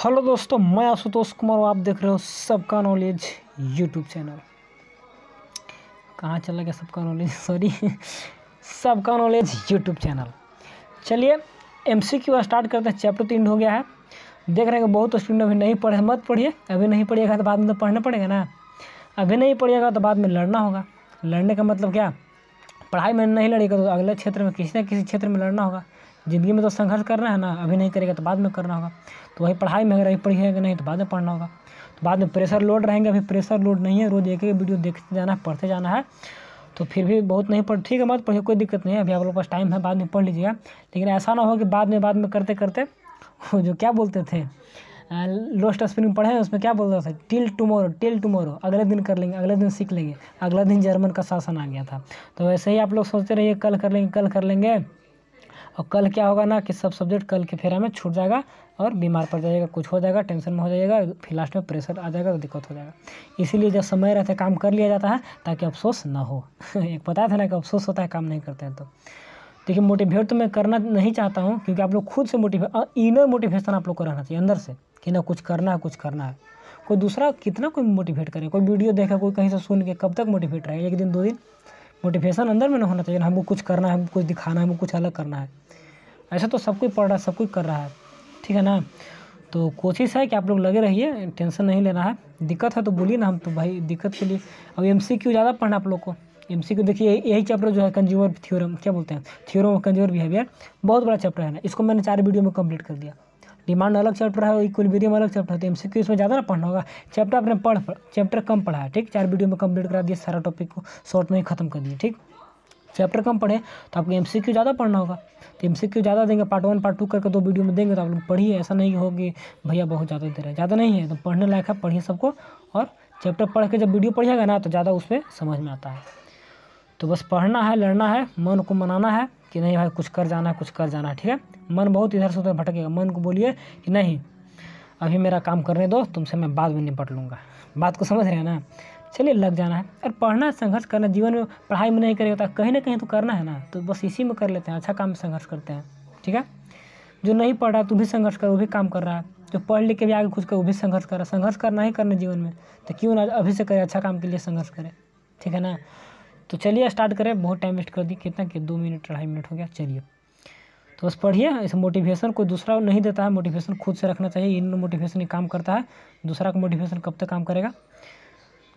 Hello दोस्तों, मैं आशुतोष कुमार और आप देख रहे हो सबका नॉलेज यूट्यूब चैनल। कहाँ चला गया सबका नॉलेज, सॉरी सबका नॉलेज यूट्यूब चैनल। चलिए एमसीक्यू स्टार्ट करते हैं। चैप्टर 3 हो गया है। देख रहे हैं बहुत स्टूडेंट अभी नहीं पढ़े, मत पढ़िए। अभी नहीं पढ़िएगा तो बाद में तो पढ़ना पड़ेगा ना। अभी नहीं पढ़िएगा तो बाद में लड़ना होगा। लड़ने का मतलब क्या, पढ़ाई में नहीं लड़ेगा तो अगले क्षेत्र में किसी न किसी क्षेत्र में लड़ना होगा। ज़िंदगी में तो संघर्ष करना है ना, अभी नहीं करेगा तो बाद में करना होगा। तो वही पढ़ाई में अगर अभी पढ़िएगा नहीं तो बाद में पढ़ना होगा। तो बाद में प्रेशर लोड रहेंगे, अभी प्रेशर लोड नहीं है। रोज़ एक एक वीडियो देखते जाना है, पढ़ते जाना है। तो फिर भी बहुत नहीं पढ़, ठीक है मत पढ़िए, कोई दिक्कत नहीं है। अभी आप लोग के पास टाइम है, बाद में पढ़ लीजिएगा। लेकिन ऐसा ना हो कि बाद में करते करते जो क्या बोलते थे, लोस्ट स्पिनिंग पढ़े हैं, उसमें क्या बोलता था, टिल टुमारो, अगले दिन कर लेंगे, अगले दिन सीख लेंगे। अगला दिन जर्मन का शासन आ गया था। तो वैसे ही आप लोग सोचते रहिए कल कर लेंगे। और कल क्या होगा ना कि सब सब्जेक्ट कल के फेरा में छूट जाएगा और बीमार पड़ जाएगा, कुछ हो जाएगा, टेंशन में हो जाएगा, फिर लास्ट में प्रेशर आ जाएगा तो दिक्कत हो जाएगा। इसीलिए जब समय रहते काम कर लिया जाता है ताकि अफसोस ना हो। एक पता था ना कि अफसोस होता है काम नहीं करते हैं तो। देखिए मोटिवेट तो मैं करना नहीं चाहता हूँ, क्योंकि आप लोग खुद से इनर मोटिवेशन आप लोग को रहना चाहिए अंदर से कि ना कुछ करना है। कोई दूसरा कितना कोई मोटिवेट करे, कोई वीडियो देखा, कोई कहीं से सुन के कब तक मोटिवेट रहे, एक दिन 2 दिन। मोटिवेशन अंदर में ना होना चाहिए, हमको कुछ करना है, हमको कुछ दिखाना है, हमको कुछ अलग करना है। ऐसा तो सब कोई पढ़ रहा है, सब कोई कर रहा है, ठीक है ना। तो कोशिश है कि आप लोग लगे रहिए, टेंशन नहीं लेना है। दिक्कत है तो बोलिए ना, हम तो भाई दिक्कत के लिए। अब एमसीक्यू ज़्यादा पढ़ना आप लोग को। एमसीक्यू देखिए यही चैप्टर जो है कंज्यूमर थ्योरम, क्या बोलते हैं, थ्योरम ऑफ कंज्यूमर बिहेवियर, बहुत बड़ा चैप्टर है ना। इसको मैंने 4 वीडियो में कंप्लीट कर दिया। डिमांड अलग चैप्टर है, इक्विलिब्रियम अलग चैप्टर है। तो एमसीक्यू इसमें ज़्यादा ना पढ़ना होगा। चैप्टर आपने चैप्टर कम पढ़ा है, ठीक। 4 वीडियो में कंप्लीट करा दिया, सारा टॉपिक को शॉर्ट में ही खत्म कर दिए, ठीक। चैप्टर कम पढ़े तो आपको एमसीक्यू ज़्यादा पढ़ना होगा। तो एमसीक्यू ज़्यादा देंगे, पार्ट 1 पार्ट 2 करके 2 वीडियो में देंगे तो आप लोग पढ़िए। ऐसा नहीं हो कि भैया बहुत ज़्यादा दे रहे हैं, ज़्यादा नहीं है तो पढ़ने लायक है, पढ़िए सबको। और चैप्टर पढ़ के जब वीडियो पढ़िएगा ना तो ज़्यादा उसमें समझ में आता है। तो बस पढ़ना है, लड़ना है, मन को मनाना है कि नहीं भाई कुछ कर जाना है, ठीक है। मन बहुत इधर से उधर भटकेगा, मन को बोलिए कि नहीं अभी मेरा काम करने दो, तुमसे मैं बाद में निपट लूँगा। बात को समझ रहे हैं ना। चलिए लग जाना है और पढ़ना है, संघर्ष करना। जीवन में पढ़ाई में नहीं करेगा तो कहीं ना कहीं तो करना है ना, तो बस इसी में कर लेते हैं। अच्छा काम में संघर्ष करते हैं, ठीक है। जो नहीं पढ़ रहा है तो भी संघर्ष कर, वो भी काम कर रहा है। जो पढ़ लिख के भी आगे कुछ कर, वो भी संघर्ष कर रहा है। संघर्ष करना ही करना जीवन में, तो क्यों ना अभी से करे, अच्छा काम के लिए संघर्ष करें, ठीक है ना। तो चलिए स्टार्ट करें, बहुत टाइम वेस्ट कर दी, कितना कि 2 मिनट 2.5 मिनट हो गया। चलिए तो बस पढ़िए। इस मोटिवेशन कोई दूसरा नहीं देता है, मोटिवेशन खुद से रखना चाहिए। इन मोटिवेशन ही काम करता है, दूसरा का मोटिवेशन कब तक काम करेगा।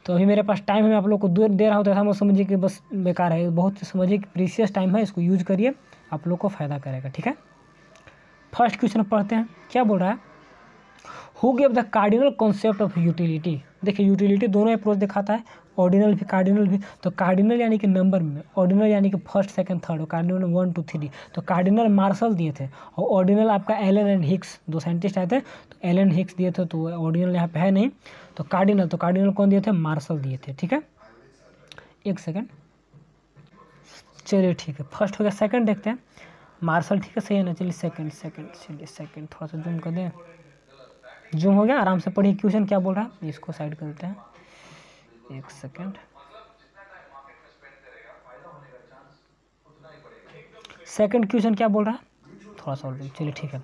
तो अभी मेरे पास टाइम है, मैं आप लोग को दे रहा हूँ, तो ऐसा मत समझिए कि बस बेकार है। बहुत समझिए कि प्रीशियस टाइम है, इसको यूज करिए, आप लोग को फ़ायदा करेगा, ठीक है। फर्स्ट क्वेश्चन पढ़ते हैं, क्या बोल रहा है। Who give the cardinal concept of utility. देखिए यूटिलिटी दोनों अप्रोच दिखाता है, ऑर्डिनल भी कार्डिनल भी। तो कार्डिनल यानी कि नंबर में, ऑर्डिनल यानी कि फर्स्ट सेकंड थर्ड, और कार्डिनल 1 2 3। तो कार्डिनल मार्शल दिए थे और ऑर्डिनल आपका एलन एंड हिक्स, 2 साइंटिस्ट आए थे। तो एलन हिक्स दिए थे, तो ऑर्डिनल यहाँ पे है नहीं। तो कार्डिनल कौन दिए थे, मार्शल दिए थे, ठीक है। एक सेकेंड, चलिए ठीक है, फर्स्ट हो गया। सेकंड देखते हैं, मार्शल, ठीक है सही है ना। चलिए सेकंड चलिए सेकंड थोड़ा सा जूम कर दें। जूम हो गया, आराम से पढ़िए। क्वेश्चन क्या बोल रहा है, इसको साइड कर देते हैं, एक सेकंड। सेकंड क्वेश्चन क्या बोल रहा है, थोड़ा सा और, चलिए ठीक है।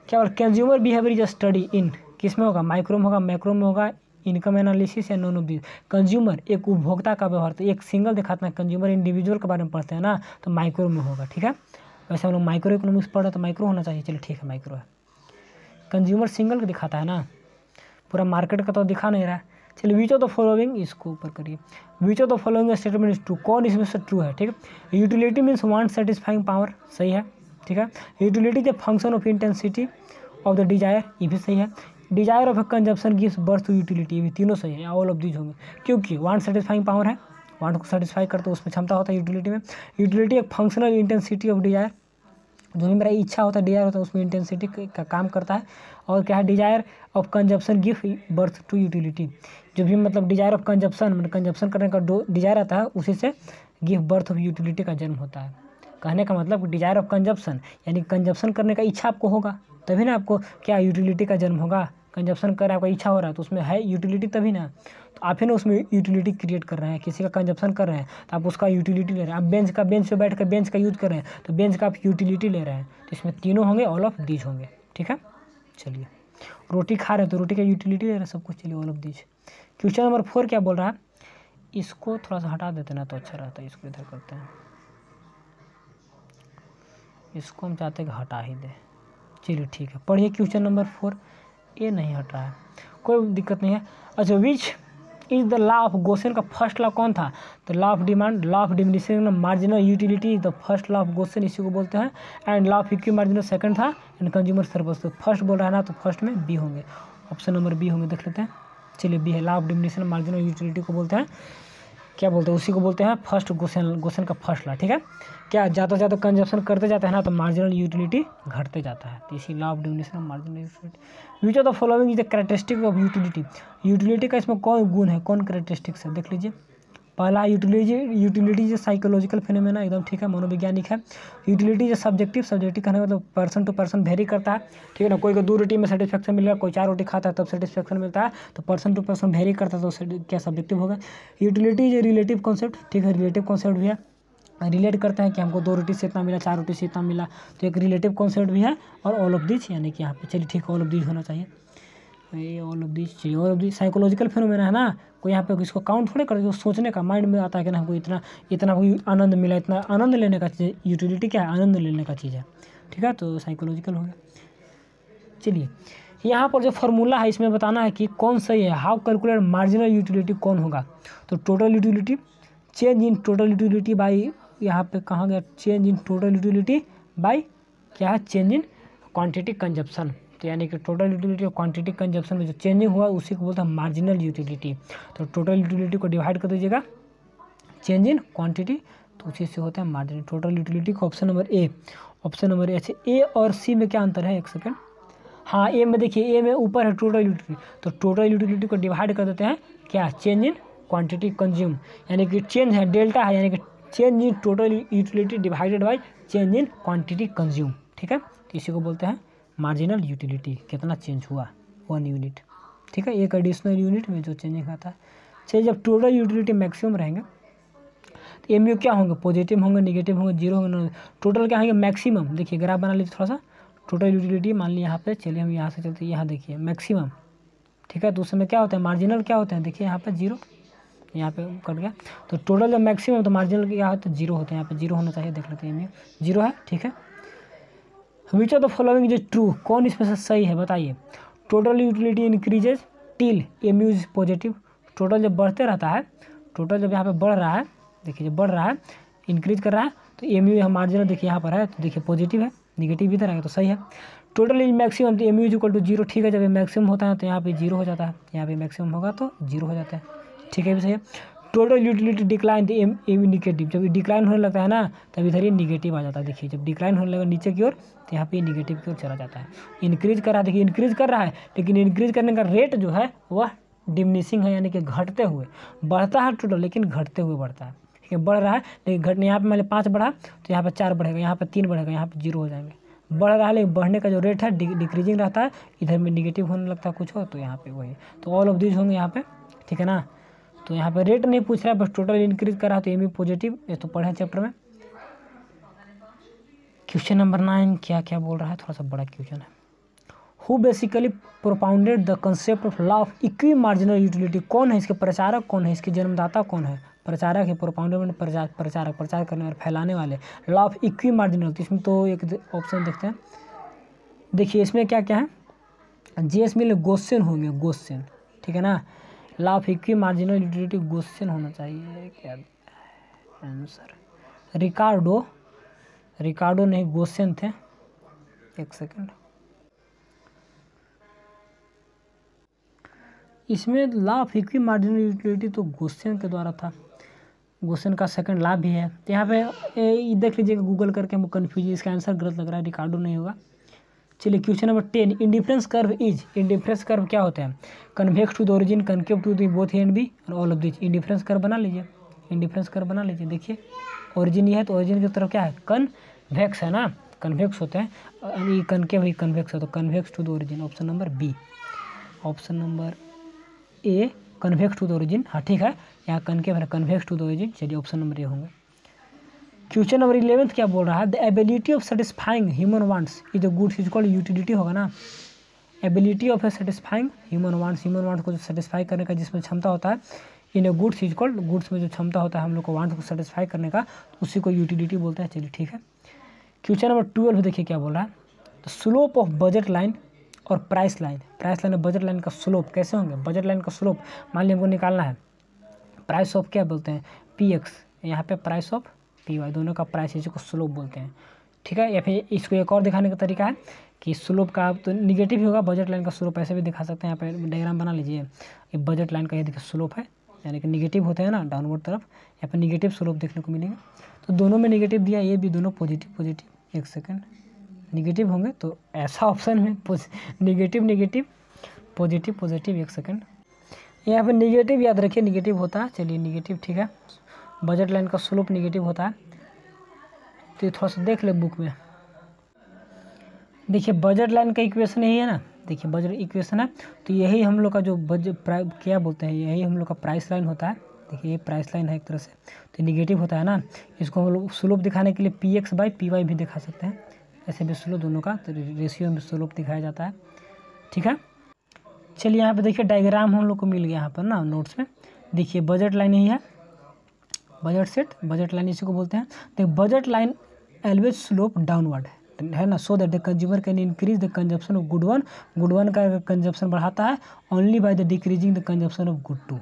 क्या बोल, consumer behaviour is study in, किस में होगा, माइक्रो में होगा, मैक्रो में होगा, इनकम एनालिसिस या नॉन ऑफ दिस। कंज्यूमर एक उपभोक्ता का व्यवहार, तो एक सिंगल दिखाता है। कंज्यूमर इंडिविजुअल के बारे में पढ़ते हैं ना, तो माइक्रो में होगा, ठीक है। वैसे हम लोग माइक्रो इकोनॉमिक्स पढ़ रहे तो माइक्रो होना चाहिए। चलिए ठीक है, माइक्रो है। कंज्यूमर सिंगल का दिखाता है ना, पूरा मार्केट का तो दिखा नहीं रहा है। चलिए विच ऑफ द फॉलोइंग, इसको ऊपर करिए। Which of the following statement is true, कौन इसमें से ट्रू है, ठीक है। Utility means want satisfying power, सही है, ठीक है। Utility is function of intensity of the desire, ये भी सही है। Desire of a consumption gives birth to utility, ये भी तीनों सही है, ऑल ऑफ दीज होंगे। क्योंकि वांट सेटिस्फाइंग पावर है, वांट को सेटिस्फाई करते उसमें क्षमता होता है यूटिलिटी में। यूटिलिटी एक फंक्शनल इंटेंसिटी ऑफ डिजायर, जो भी मेरा इच्छा होता है, डिजायर होता है, उसमें इंटेंसिटी का काम करता है। और क्या है, desire of consumption give birth to utility, जो भी मतलब डिजायर ऑफ कंजप्शन, मतलब कंजप्शन करने का डिजायर आता है, उसी से गिव बर्थ ऑफ यूटिलिटी का जन्म होता है। कहने का मतलब डिजायर ऑफ कंजप्शन यानी कंजप्शन करने का इच्छा आपको होगा, तभी ना आपको क्या यूटिलिटी का जन्म होगा। कंजप्शन कर आपका इच्छा हो रहा है तो उसमें है यूटिलिटी, तभी ना। तो आप ही ना उसमें यूटिलिटी क्रिएट कर रहे हैं, किसी का कंजप्शन कर रहे हैं तो आप उसका यूटिलिटी ले रहे हैं। आप बेंच पे बैठ कर बेंच का यूज़ कर रहे हैं तो बेंच का आप यूटिलिटी ले रहे हैं। तो इसमें तीनों होंगे, ऑल ऑफ दीज होंगे, ठीक है। चलिए रोटी खा रहे तो रोटी का यूटिलिटी ले रहे सब कुछ। चलिए all of this. Question number 4 क्या बोल रहा है, इसको थोड़ा सा हटा देते ना तो अच्छा रहता है, इसको इधर करते हैं, इसको हम चाहते हैं कि हटा ही दे। चलिए ठीक है, पढ़िए क्वेश्चन नंबर 4। ये नहीं हट रहा है, कोई दिक्कत नहीं है। अच्छा, which is the law of Gaussian का फर्स्ट लॉ कौन था, तो law of demand, law of diminishing marginal utility is the first law of Gaussian, इसी को बोलते हैं। And law of equi marginal second था, एंड कंज्यूमर सर्विस। तो फर्स्ट बोल रहा है ना, तो फर्स्ट में बी होंगे, ऑप्शन नंबर बी होंगे, देख लेते हैं। चलिए बी है, law of diminishing marginal utility को बोलते हैं, क्या बोलते हैं, उसी को बोलते हैं फर्स्ट गॉसियन का फर्स्ट लॉ। ठीक है, क्या ज़्यादा से ज़्यादा कंजप्शन करते जाते हैं ना तो मार्जिनल यूटिलिटी घटते जाता है, तो इसी law of diminishing marginal utility. Which of the following is the characteristic of utility, utility का इसमें कौन गुण है, कौन कैरेक्टरिस्टिक्स है, देख लीजिए। पहला यूटिलिटी जो साइकोलॉजिकल फिनोमेना, एकदम ठीक है, मनोवैज्ञानिक है। यूटिलिटी जो सब्जेक्टिव कहने मतलब पर्सन टू पर्सन वेरी करता है, ठीक है ना। कोई को 2 रोटी में सेटिस्फेक्शन मिलेगा, कोई 4 रोटी खाता है तब सेटिस्फेक्शन मिलता है, तो पर्सन टू पर्सन वेरी करता है, तो क्या सब्जेक्टिव होगा। यूटिलिटी जो रिलेटिव कॉन्सेप्ट, ठीक है, रिलेटिव कॉन्सेप्ट भी है, रिलेट करते हैं कि हमको 2 रोटी से इतना मिला, 4 रोटी से इतना मिला, तो एक रिलेटिव कॉन्सेप्ट भी है। और ऑल ऑफ दिस यानी कि यहाँ पे, चलिए ठीक है, ऑल ऑफ दिस होना चाहिए, ये ऑल ऑफ दिस चाहिए। All of this psychological phenomena है ना, कोई यहाँ पे इसको काउंट थोड़े करके सोचने का, माइंड में आता है कि ना हमको इतना कोई आनंद मिला, इतना आनंद लेने का चीज़। यूटिलिटी क्या है, आनंद लेने का चीज़ है, ठीक है, तो साइकोलॉजिकल हो गया। चलिए यहाँ पर जो फार्मूला है इसमें बताना है कि कौन सही है, हाउ कैलकुलेट मार्जिनल यूटिलिटी कौन होगा, तो total utility, change in total utility by, यहाँ पे कहाँ गया, change in total utility by क्या है, चेंज इन क्वांटिटी कंजप्शन। तो यानी कि टोटल यूटिलिटी और क्वांटिटी कंजप्शन में जो चेंजिंग हुआ उसी को बोलते हैं मार्जिनल यूटिलिटी। तो टोटल यूटिलिटी को डिवाइड कर दीजिएगा चेंज इन क्वांटिटी, तो उसी से होता है मार्जिनल टोटल यूटिलिटी का। ऑप्शन नंबर ए, ऑप्शन नंबर ए। अच्छा, ए और सी में क्या अंतर है, एक सेकेंड। हाँ, ए में देखिए, ए में ऊपर है टोटल यूटिलिटी, तो टोटल यूटिलिटी को डिवाइड कर देते हैं क्या, चेंज इन क्वांटिटी कंज्यूम, यानी कि चेंज है, डेल्टा है, यानी कि change in total utility divided by change in quantity consume, ठीक है। तो इसी को बोलते हैं मार्जिनल यूटिलिटी, कितना चेंज हुआ 1 यूनिट, ठीक है, एक एडिशनल यूनिट में जो चेंजिंग आता है। चलिए जब टोटल यूटिलिटी मैक्सिमम रहेंगे तो एमयू क्या होंगे, पॉजिटिव होंगे, नेगेटिव होंगे, जीरो होंगे, टोटल क्या होंगे, मैक्सिमम। देखिए ग्राफ बना लीजिए थोड़ा सा, टोटल यूटिलिटी मान लीजिए यहाँ पे, चलिए हम यहाँ से चलते हैं, यहाँ देखिए मैक्सिमम, ठीक है, तो उस समय क्या होता है, मार्जिनल क्या होते हैं, देखिए यहाँ पे 0, यहाँ पे कट गया, तो टोटल जब मैक्सिमम तो मार्जिनल क्या होता है, 0 होते हैं, यहाँ पे 0 होना चाहिए, देख लेते हैं एमयू 0 है, ठीक है। विच of the following is true, कौन इसमें से सही है बताइए। Total utility increases till MU is positive, total जब बढ़ते रहता है, टोटल जब यहाँ पे बढ़ रहा है, देखिए जब बढ़ रहा है, इंक्रीज कर रहा है, तो एमयू मार्जिनल देखिए यहाँ पर है, तो देखिए पॉजिटिव है, निगेटिव इधर आएगा तो सही है। टोटल इज मैक्सिमम, तो एमयू इज इक्वल टू 0, ठीक है, जब ये मैक्सिमम होता है तो यहाँ पे 0 हो जाता है, यहाँ पे मैक्सिमम होगा तो 0 हो जाता है, ठीक है, भी सही है। टोटल यूटिलिटी डिक्लाइन, तो एम निगेटिव, जब डिक्लाइन होने लगता है ना तब इधर ये निगेटिव आ जाता है, देखिए जब डिक्लाइन होने लगा नीचे की ओर तो यहाँ पे निगेटिव की ओर चला जाता है। इंक्रीज कर रहा है, देखिए इंक्रीज कर रहा है, लेकिन इंक्रीज करने का रेट जो है वह डिमिनिशिंग है, यानी कि घटते हुए, बढ़ता है टोटल लेकिन घटते हुए बढ़ता है, ठीक है, बढ़ रहा है लेकिन घटने, यहाँ पे मान 5 बढ़ा तो यहाँ पे 4 बढ़ेगा, यहाँ पे 3 बढ़ेगा, यहाँ पे 0 हो जाएंगे। बढ़ रहा है लेकिन बढ़ने का जो रेट है डिक्रीजिंग रहता है, इधर में निगेटिव होने लगता है कुछ हो, तो यहाँ पे वही, तो ऑल ऑफ दिस होंगे यहाँ पे, ठीक है ना। तो यहाँ पे रेट नहीं पूछ रहा है, बस टोटल इंक्रीज कर रहा है, तो एमयू पॉजिटिव, ये तो पढ़े चैप्टर में। क्वेश्चन नंबर 9 क्या क्या बोल रहा है, थोड़ा सा बड़ा क्वेश्चन है। Who basically propounded the concept of law of equi marginal utility, कौन है इसके प्रचारक, कौन है इसके जन्मदाता, कौन है प्रचारक है, प्रोपाउंडेड प्रचारक, प्रचार करने वाले, फैलाने वाले, लॉ ऑफ इक्वी मार्जिनल। तो इसमें तो एक ऑप्शन देखते हैं, देखिए इसमें क्या क्या है, जेएस मिल गोस्सेन होंगे, गोस्सेन, ठीक है ना। Law of equi marginal utility Gossen होना चाहिए, क्या आंसर, रिकार्डो नहीं, गोस्सेन थे, एक सेकंड। इसमें law of equi marginal utility तो गोस्सेन के द्वारा था, गोस्सेन का सेकंड लॉ भी है, तो यहाँ पे देख लीजिएगा गूगल करके, हमको कन्फ्यूज, इसका आंसर गलत लग रहा है, रिकार्डो नहीं होगा। चलिए question number 10, indifference curve is, indifference curve क्या होता है, convex to the origin, concave to the both and B or all of this. Indifference curve बना लीजिए, इंडिफरेंस कर्व बना लीजिए, देखिए ओरिजिन ये है तो ओरिजिन की तरफ क्या है, कन्वेक्स है ना, कन्वेक्स होते हैं, ये कनकेव ही कन्वेक्स है, तो convex to the origin, option number B, option number A convex to the origin, हाँ ठीक है, यहाँ कनकेव है, कन्वेक्स टू द ओरिजिन, चलिए ऑप्शन नंबर ए होंगे। क्वेश्चन नंबर 11 क्या बोल रहा है, the ability of satisfying human wants is a good, is called utility होगा ना, ability of a satisfying human wants को जो सेटिस्फाई करने का जिसमें क्षमता होता है, इन ए गुड्स इज कॉल्ड, गुड्स में जो क्षमता होता है हम लोग को वांट्स को सेटिस्फाई करने का, तो उसी को यूटिलिटी बोलते हैं। चलिए ठीक है। क्वेश्चन नंबर 12 देखिए क्या बोल रहा है, तो स्लोप ऑफ बजट लाइन और प्राइस लाइन और बजट लाइन का स्लोप कैसे होंगे। बजट लाइन का स्लोप मान लीजिए हमको निकालना है, प्राइस ऑफ क्या बोलते हैं PX, यहाँ पे प्राइस ऑफ PY, दोनों का प्राइस इसी को स्लोप बोलते हैं। ठीक है। या फिर इसको एक और दिखाने का तरीका है कि स्लोप का तो निगेटिव ही होगा, बजट लाइन का स्लोप ऐसे भी दिखा सकते हैं। यहाँ पे डायग्राम बना लीजिए, ये बजट लाइन का ये देखिए स्लोप है, यानी कि निगेटिव होते हैं ना डाउनवर्ड तरफ, यहाँ पे निगेटिव स्लोप देखने को मिलेगा। तो दोनों में निगेटिव दिया, ये भी दोनों पॉजिटिव, एक सेकेंड, निगेटिव होंगे तो ऐसा ऑप्शन में निगेटिव पॉजिटिव, एक सेकेंड, यहाँ पे निगेटिव याद रखिए, निगेटिव होता है। चलिए निगेटिव ठीक है, बजट लाइन का स्लोप निगेटिव होता है। तो ये थोड़ा सा देख ले बुक में, देखिए बजट लाइन का इक्वेशन यही है ना, देखिए बजट इक्वेशन है, तो यही हम लोग का जो क्या बोलते हैं, यही हम लोग का प्राइस लाइन होता है। देखिए ये प्राइस लाइन है एक तरह से, तो निगेटिव होता है ना, इसको हम लोग स्लोप दिखाने के लिए PX/PY भी दिखा सकते हैं, ऐसे भी स्लोप दोनों का तो रेशियो में स्लोप दिखाया जाता है। ठीक है। चलिए यहाँ पे देखिए डायग्राम हम लोग को मिल गया यहाँ पर ना नोट्स में, देखिए बजट लाइन यही है, बजट सेट, बजट लाइन इसी को बोलते हैं। तो budget line always slope downward है ना, so that the consumer can increase the consumption of good one का कंजप्शन बढ़ाता है only by the decreasing the consumption of good two.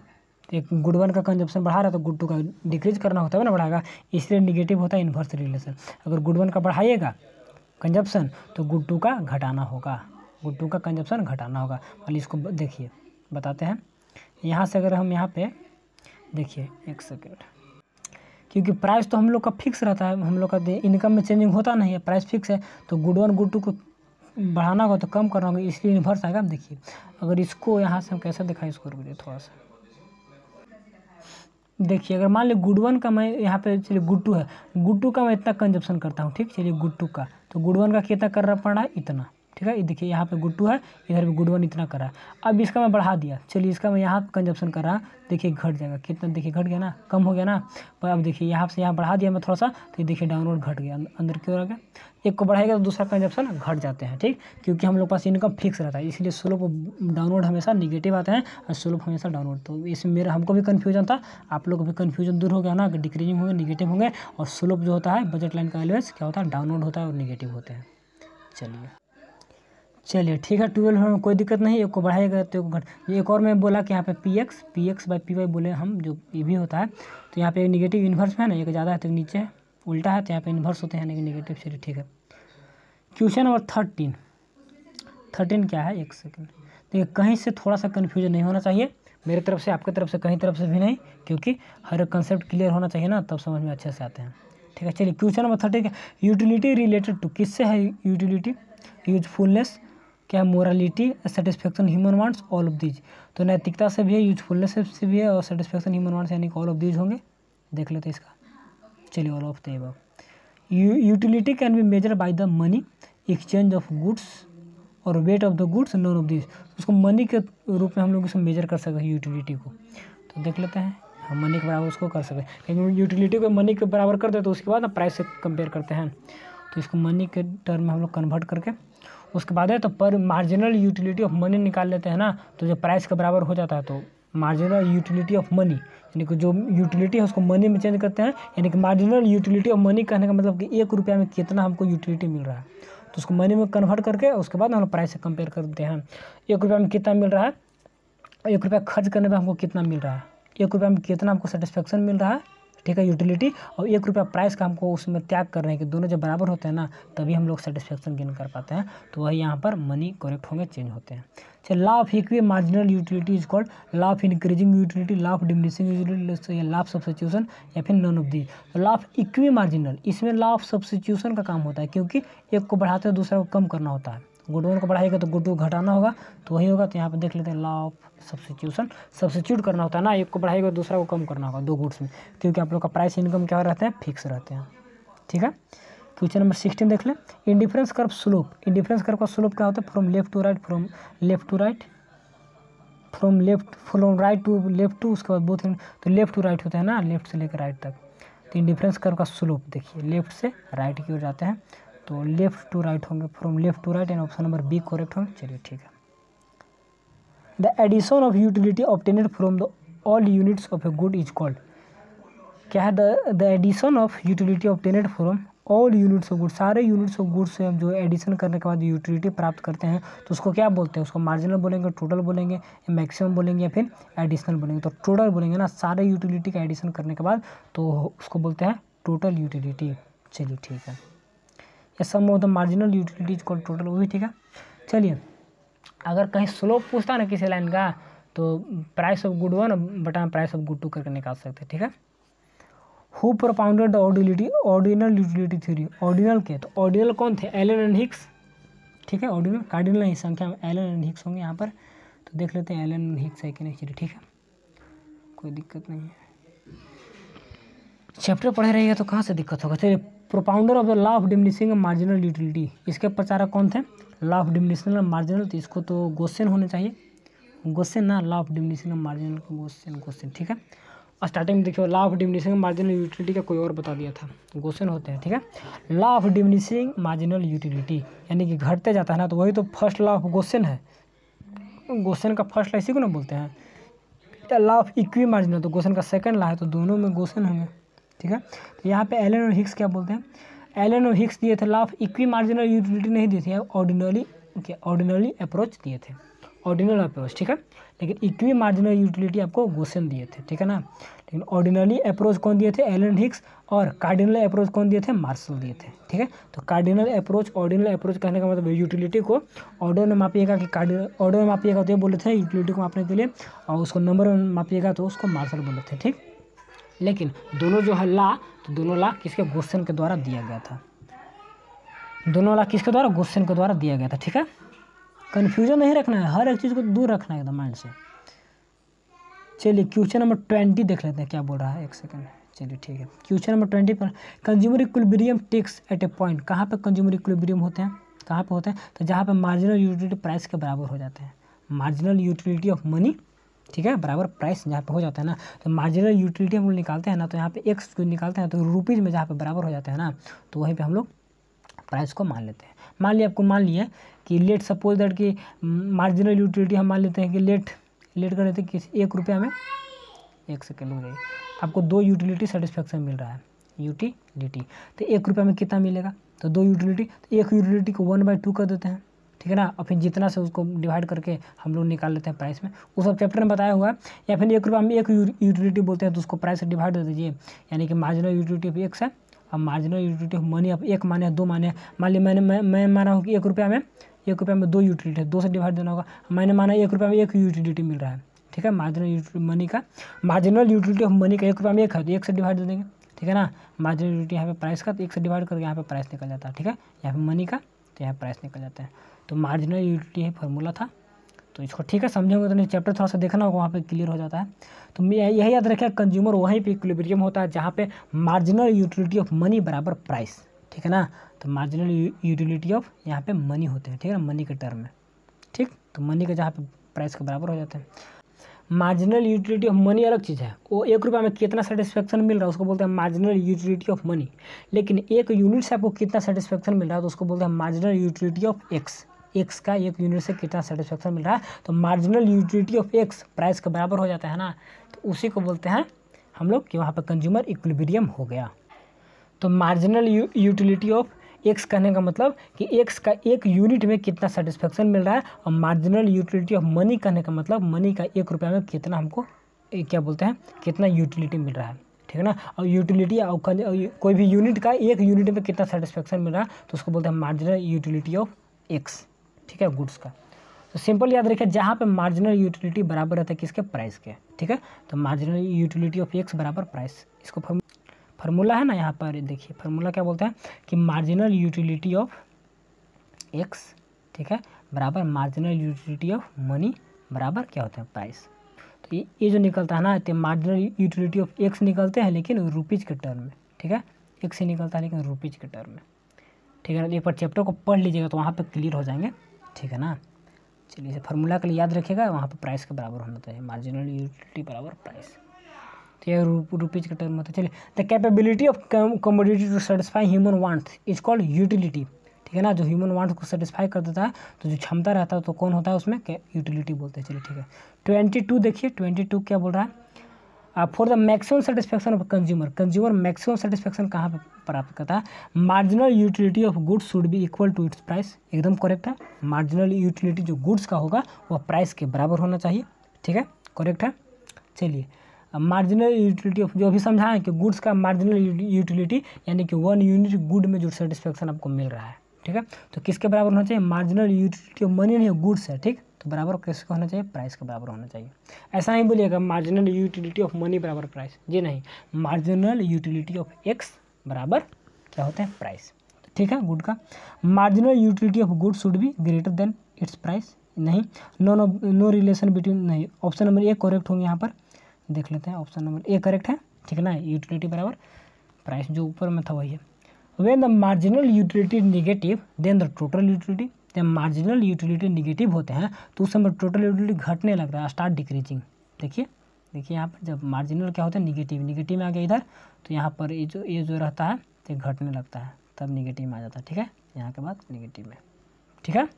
एक गुड वन का कंजप्शन बढ़ा रहा है तो गुड टू का डिक्रीज करना होता है ना, बढ़ाएगा, इसलिए निगेटिव होता है इन्वर्स रिलेशन। अगर गुड वन का बढ़ाइएगा कंजप्शन तो गुड टू का घटाना होगा, गुड टू का कंजप्शन घटाना होगा। वाली इसको देखिए बताते हैं, यहाँ से अगर हम यहाँ पे देखिए एक सेकेंड, क्योंकि प्राइस तो हम लोग का फिक्स रहता है, हम लोग का इनकम में चेंजिंग होता नहीं है, प्राइस फिक्स है, तो गुड वन गुड टू को बढ़ाना होगा तो कम करना होगा, इसलिए इन्वर्स आएगा। देखिए अगर इसको यहाँ से हम कैसे दिखाएं, इसको रुकिए थोड़ा सा, देखिए अगर मान ली गुड वन का मैं यहाँ पे, चलिए गुड टू है, गुड टू का मैं इतना कंजप्शन करता हूँ, ठीक, चलिए गुड टू का, तो गुड वन का कितना कर रहा पड़ रहा है इतना, ठीक है। ये देखिए यहाँ पे गुड टू है, इधर भी गुड वन इतना कर रहा है। अब इसका मैं बढ़ा दिया, चलिए इसका मैं यहाँ कंजप्शन कर रहा, देखिए घट जाएगा कितना, देखिए घट गया ना, कम हो गया ना। पर अब देखिए यहाँ से यहाँ बढ़ा दिया मैं थोड़ा सा, तो ये देखिए डाउनवर्ड घट गया, अंदर की ओर आ गया। एक को बढ़ाएगा तो दूसरा कंजप्शन घट जाते हैं, ठीक, क्योंकि हम लोग पास इनकम फिक्स रहता है, इसलिए स्लोप डाउनवर्ड हमेशा निगेटिव आते हैं और स्लोप हमेशा डाउनवर्ड। तो इसमें मेरा हमको भी कन्फ्यूजन था, आप लोग को भी कन्फ्यूजन दूर हो गया ना, कि डिक्रीजिंग होंगे निगेटिव होंगे, और स्लोप जो होता है बजट लाइन का ऑलवेज क्या होता है डाउनवर्ड होता है और निगेटिव होते हैं। चलिए ठीक है, 12 में कोई दिक्कत नहीं, एक को बढ़ाएगा तो एक घट। एक और मैं बोला कि यहाँ पे PX/PY बोले हम, जो ये भी होता है, तो यहाँ पे निगेटिव इन्वर्स है ना, एक ज़्यादा है तो नीचे उल्टा है, तो यहाँ पे इन्वर्स होते हैं लेकिन निगेटिव। चलिए ठीक है। क्वेश्चन नंबर 13 क्या है, एक सेकेंड, देखिए कहीं से थोड़ा सा कन्फ्यूजन नहीं होना चाहिए, मेरे तरफ से आपकी तरफ से कहीं तरफ से भी नहीं, क्योंकि हर एक कंसेप्ट क्लियर होना चाहिए ना, तब समझ में अच्छे से आते हैं। ठीक है। चलिए क्वेश्चन नंबर 13 क्या, यूटिलिटी रिलेटेड टू, किससे है यूटिलिटी, यूजफुलनेस, क्या morality, satisfaction human wants, all of these. तो नैतिकता से भी है, यूजफुलनेस से भी है, और सेटिस्फेक्शन ह्यूमन वांट्स यानी कि ऑल ऑफ दीज होंगे। देख लेते हैं इसका, चलिए all of the above. Utility can be measure by the money, exchange of goods or weight of the goods, none of these. उसको मनी के रूप में हम लोग इसको मेजर कर सकते हैं यूटिलिटी को। तो देख लेते हैं, हम मनी के बराबर उसको कर सकते हैं, लेकिन यूटिलिटी को मनी के बराबर कर दे तो उसके बाद ना प्राइस से कंपेयर करते हैं, तो इसको मनी के टर्म में हम लोग कन्वर्ट करके उसके बाद है तो पर मार्जिनल यूटिलिटी ऑफ मनी निकाल लेते हैं ना, तो जब प्राइस के बराबर हो जाता है तो मार्जिनल यूटिलिटी ऑफ मनी, यानी कि जो यूटिलिटी है उसको मनी में चेंज करते हैं, यानी कि मार्जिनल यूटिलिटी ऑफ मनी कहने का मतलब कि 1 रुपया में कितना हमको यूटिलिटी मिल रहा है, तो उसको मनी में कन्वर्ट करके उसके बाद हम लोग प्राइस से कंपेयर करते हैं। 1 रुपया में कितना मिल रहा है, 1 रुपया खर्च करने पर हमको कितना मिल रहा है, 1 रुपया में कितना हमको सेटिस्फेक्शन मिल रहा है, ठीक है, यूटिलिटी, और 1 रुपया प्राइस का हमको उसमें त्याग कर रहे हैं, कि दोनों जब बराबर होते हैं ना तभी हम लोग सेटिस्फेक्शन गेन कर पाते हैं, तो वही यहाँ पर मनी करेक्ट होंगे, चेंज होते हैं। चलिए law of equi marginal utility is called law of increasing utility, law of diminishing utility, law of substitution, या फिर none of the. Law of equi marginal, इसमें लॉ ऑफ सब्स्टिट्यूशन का काम होता है, क्योंकि एक को बढ़ाते हैं दूसरा को कम करना होता है, गुड वन को बढ़ाएगा तो गुड टू घटाना होगा, तो वही होगा। तो यहाँ पे देख लेते हैं लॉ ऑफ सब्स्टिट्यूशन, सब्स्टिट्यूट करना होता है ना, एक को बढ़ाएगा दूसरा को कम करना होगा 2 गुड्स में, क्योंकि आप लोग का प्राइस इनकम क्या रहते हैं, फिक्स रहते हैं। ठीक है। क्वेश्चन नंबर 16 देख लें, indifference curve slope, indifference curve का स्लोप क्या होता है, from left to right, from right to left to, उसके बाद बोथ, तो लेफ्ट टू राइट होते हैं ना, लेफ्ट से लेकर राइट तक। तो इंडिफरेंस कर्व का स्लोप देखिए लेफ्ट से राइट की ओर जाते हैं, तो लेफ्ट टू राइट होंगे, from left to right, and option number B correct होंगे। चलिए ठीक है। The addition of utility obtained from the all units of a good is called, क्या है, the addition of utility obtained from all units of good, सारे units of good से हम जो एडिशन करने के बाद यूटिलिटी प्राप्त करते हैं तो उसको क्या बोलते हैं, उसको मार्जिनल बोलेंगे, टोटल बोलेंगे, मैक्सिमम बोलेंगे या फिर एडिशनल बोलेंगे। तो टोटल बोलेंगे ना, सारे यूटिलिटी का एडिशन करने के बाद तो उसको बोलते हैं टोटल यूटिलिटी। चलिए ठीक है, या sum of the marginal utility is called total, वो भी ठीक है। चलिए अगर कहीं स्लोप पूछता है ना किसी लाइन का तो प्राइस ऑफ गुड 1 बटा प्राइस ऑफ गुड 2 करके निकाल सकते हैं, ठीक है। Who propounded the ordinal utility theory, ordinal के, तो ऑर्डिनल कौन थे, एलन एंड हिक्स, ठीक है। ऑर्डिनल कार्डिनल नहीं, संख्या में एलन एंड हिक्स होंगे यहाँ पर, तो देख लेते हैं एलन एंड हिक्स है कि नहीं। चलिए ठीक है, कोई दिक्कत नहीं है, चैप्टर पढ़े रहिएगा तो कहाँ से दिक्कत होगा। चलिए propounder of the law of diminishing marginal utility, इसके प्रचारक कौन थे, लॉ ऑफ डिमिनिशिंग मार्जिनल, तो इसको तो गोसेन होने चाहिए, गोसेन ना, लॉ ऑफ डिमिनिशिंग मार्जिनल को गोसेन, ठीक है। और स्टार्टिंग में देखिए law of diminishing marginal utility का कोई और बता दिया था, गोसेन होते हैं, ठीक है। Law of diminishing marginal utility यानी कि घटते जाता है ना, तो वही तो फर्स्ट लॉ ऑफ गोसेन है, गोसेन का फर्स्ट लॉ इसी को ना बोलते हैं। लॉ ऑफ इक्वी मार्जिनल तो गोसेन का सेकंड लॉ है, तो दोनों में गोसेन होंगे, ठीक है। तो यहाँ पे एलन और हिक्स क्या बोलते हैं, एलन और हिक्स दिए थे law of equi marginal utility नहीं दी थी, ऑर्डिनरी अप्रोच दिए थे, ऑर्डिनल अप्रोच, ठीक है। लेकिन इक्वी मार्जिनल यूटिलिटी आपको गोसेन दिए थे, ठीक है ना। लेकिन ऑर्डिनरी अप्रोच कौन दिए थे, एलन हिक्स, और कार्डिनल अप्रोच कौन दिए थे, मार्शल दिए थे, ठीक है। तो कार्डिनल अप्रोच, ऑर्डिनल अप्रोच कहने का मतलब यूटिलिटी को ऑर्डर में मापिएगा कि कार्डिनल ऑर्डर में मापिएगा तो ये बोले थे यूटिलिटी को मापने के लिए, और उसको नंबर में मापिएगा तो उसको मार्शल बोले थे, ठीक। लेकिन दोनों जो है ला, तो दोनों ला किसके, गोसेन के द्वारा दिया गया था, दोनों ला किसके द्वारा, गोसेन के द्वारा दिया गया था, ठीक है। कन्फ्यूजन नहीं रखना है, हर एक चीज़ को दूर रखना है एकदम माइंड से। चलिए क्वेश्चन नंबर 20 देख लेते हैं क्या बोल रहा है, एक सेकंड। चलिए ठीक है, क्वेश्चन नंबर 20 पर कंज्यूमर इक्विलिब्रियम टेक्स एट ए पॉइंट, कहाँ पे कंज्यूमर इक्विलिब्रियम होते हैं, कहाँ पे होते हैं, तो जहाँ पे मार्जिनल यूटिलिटी प्राइस के बराबर हो जाते हैं, मार्जिनल यूटिलिटी ऑफ मनी, ठीक है, बराबर प्राइस जहाँ पे हो जाता है ना, तो मार्जिनल यूटिलिटी हम लोग निकालते हैं ना, तो यहाँ पे एक्स को निकालते हैं तो रुपीज़ में जहाँ पे बराबर हो जाता है ना, तो वहीं पे हम लोग प्राइस को मान लेते हैं। मान लिया, आपको मान लिया कि लेट सपोज दैट कि मार्जिनल यूटिलिटी हम मान लेते हैं कि लेट कर लेते हैं कि 1 रुपया में, एक सेकेंड हो गई, आपको 2 यूटिलिटी सेटिस्फेक्शन मिल रहा है, यूटिलिटी, तो 1 रुपया में कितना मिलेगा, तो 2 यूटिलिटी, तो एक यूटिलिटी को 1/2 कर देते हैं, ठीक है ना, और फिर जितना से उसको डिवाइड करके हम लोग निकाल लेते हैं प्राइस में, वो सब चैप्टर में बताया हुआ है। या फिर 1 रुपया में एक यूटिलिटी बोलते हैं तो उसको प्राइस से डिवाइड कर दीजिए, यानी कि मार्जिनल यूटिलिटी ऑफ एक्स है, अब मार्जिनल यूटिलिटी ऑफ मनी अब 1 माने 2 माने, मान ली मैं माना हूँ कि 1 रुपया में 2 यूटिलिटी है, 2 से डिवाइड देना होगा, मैंने माना 1 रुपया में 1 यूटिलिटी मिल रहा है, ठीक है। मार्जिनल मनी का, मार्जिनल यूटिलिटी ऑफ मनी का 1 रुपया में 1 है तो 1 से डिवाइड दे देंगे, ठीक है ना। मार्जिनल यूटिलिटी यहाँ पे प्राइस का, तो 1 से डिवाइड करके यहाँ पे प्राइस निकल जाता है, ठीक है। यहाँ पे मनी का, तो यहाँ प्राइस निकल जाता है, तो मार्जिनल यूटिलिटी फार्मूला था। तो इसको ठीक है समझेंगे तो नहीं, चैप्टर थोड़ा सा देखना होगा, वहाँ पे क्लियर हो जाता है। तो यही याद रखें, कंज्यूमर वहीं पे इक्विलिब्रियम होता है जहाँ पे मार्जिनल यूटिलिटी ऑफ मनी बराबर प्राइस, ठीक है ना। तो मार्जिनल यूटिलिटी ऑफ यहाँ पे मनी होते हैं, ठीक है ना, मनी के टर्म में, ठीक। तो मनी का जहाँ पे प्राइस के बराबर हो जाते हैं। मार्जिनल यूटिलिटी ऑफ मनी अलग चीज़ है, वो 1 रुपया में कितना सेटिस्फेक्शन मिल रहा है उसको बोलते हैं मार्जिनल यूटिलिटी ऑफ मनी। लेकिन 1 यूनिट से आपको कितना सेटिस्फेक्शन मिल रहा है तो उसको बोलते हैं marginal utility of x, x का 1 यूनिट से कितना सेटिस्फेक्शन मिल रहा है, तो marginal utility of X price के बराबर हो जाता है ना, तो उसी को बोलते हैं हम लोग कि वहाँ पर कंज्यूमर इक्विलिब्रियम हो गया। तो मार्जिनल यूटिलिटी ऑफ एक्स कहने का मतलब कि एक्स का 1 यूनिट में कितना सेटिस्फेक्शन मिल रहा है, और मार्जिनल यूटिलिटी ऑफ मनी कहने का मतलब मनी का 1 रुपया में कितना हमको क्या बोलते हैं, कितना यूटिलिटी मिल रहा है, ठीक है ना। और यूटिलिटी कोई भी यूनिट का 1 यूनिट में कितना सेटिस्फेक्शन मिल रहा है तो उसको बोलते हैं मार्जिनल यूटिलिटी ऑफ एक्स, ठीक है, गुड्स का। तो सिंपल याद रखिए, जहाँ पे मार्जिनल यूटिलिटी बराबर रहता है किसके, प्राइस के, ठीक है। तो मार्जिनल यूटिलिटी ऑफ एक्स बराबर प्राइस, इसको फार्मूला है ना यहाँ पर, देखिए फार्मूला क्या बोलता है कि मार्जिनल यूटिलिटी ऑफ एक्स, ठीक है, बराबर मार्जिनल यूटिलिटी ऑफ मनी बराबर क्या होता है, प्राइस। तो ये जो निकलता है ना, तो मार्जिनल यूटिलिटी ऑफ एक्स निकलते हैं लेकिन रुपीज़ के टर्म में, ठीक है, एक्स से निकलता है लेकिन रुपीज़ के टर्म में, ठीक है ना। एक बार चैप्टर को पढ़ लीजिएगा तो वहाँ पे क्लियर हो जाएंगे, ठीक है ना। चलिए इसे फार्मूला के लिए याद रखिएगा, वहाँ पे प्राइस के बराबर होना चाहिए, मार्जिनल यूटिलिटी बराबर प्राइस, तो ये रुपीज़ का टर्म होता है। चलिए, the capability of commodity to satisfy human wants is called utility, ठीक ठीक है ना, जो ह्यूमन वांट्स को सेटिस्फाई कर देता है, तो जो क्षमता रहता है तो कौन होता है उसमें, यूटिलिटी बोलते हैं। चलिए ठीक है। 22 देखिए, 22 क्या बोल रहा है, for the maximum satisfaction of consumer, consumer maximum satisfaction कहाँ पे प्राप्त करता है, marginal utility of goods should be equal to its price, एकदम करेक्ट है। मार्जिनल यूटिलिटी जो गुड्स का होगा वह प्राइस के बराबर होना चाहिए, ठीक है, करेक्ट है। चलिए, मार्जिनल यूटिलिटी ऑफ, जो अभी समझा है कि गुड्स का मार्जिनल यूटिलिटी यानी कि 1 यूनिट गुड में जो सेटिस्फैक्शन आपको मिल रहा है, ठीक है, तो किसके बराबर होना चाहिए, मार्जिनल यूटिलिटी ऑफ मनी नहीं, गुड्स है, ठीक, तो बराबर किसका होना चाहिए, प्राइस के बराबर होना चाहिए। ऐसा नहीं बोलिएगा मार्जिनल यूटिलिटी ऑफ मनी बराबर प्राइस, जी नहीं, मार्जिनल यूटिलिटी ऑफ एक्स बराबर क्या होता है, प्राइस, ठीक है, गुड का। Marginal utility of good should be greater than it's price, नहीं, नो रिलेशन बिटवीन, नहीं, ऑप्शन नंबर ए करेक्ट होंगे यहाँ पर, देख लेते हैं, ऑप्शन नंबर ए करेक्ट है, ठीक है ना, यूटिलिटी बराबर प्राइस जो ऊपर में था वही है। When the marginal utility negative then the total utility, जब मार्जिनल यूटिलिटी निगेटिव होते हैं तो उस समय टोटल यूटिलिटी घटने लगता है, स्टार्ट डिक्रीजिंग। देखिए यहाँ पर जब मार्जिनल क्या होता है, निगेटिव में आ गया इधर, तो यहाँ पर ये जो रहता है तो घटने लगता है, तब निगेटिव में आ जाता है, ठीक है, यहाँ के बाद निगेटिव में, ठीक है।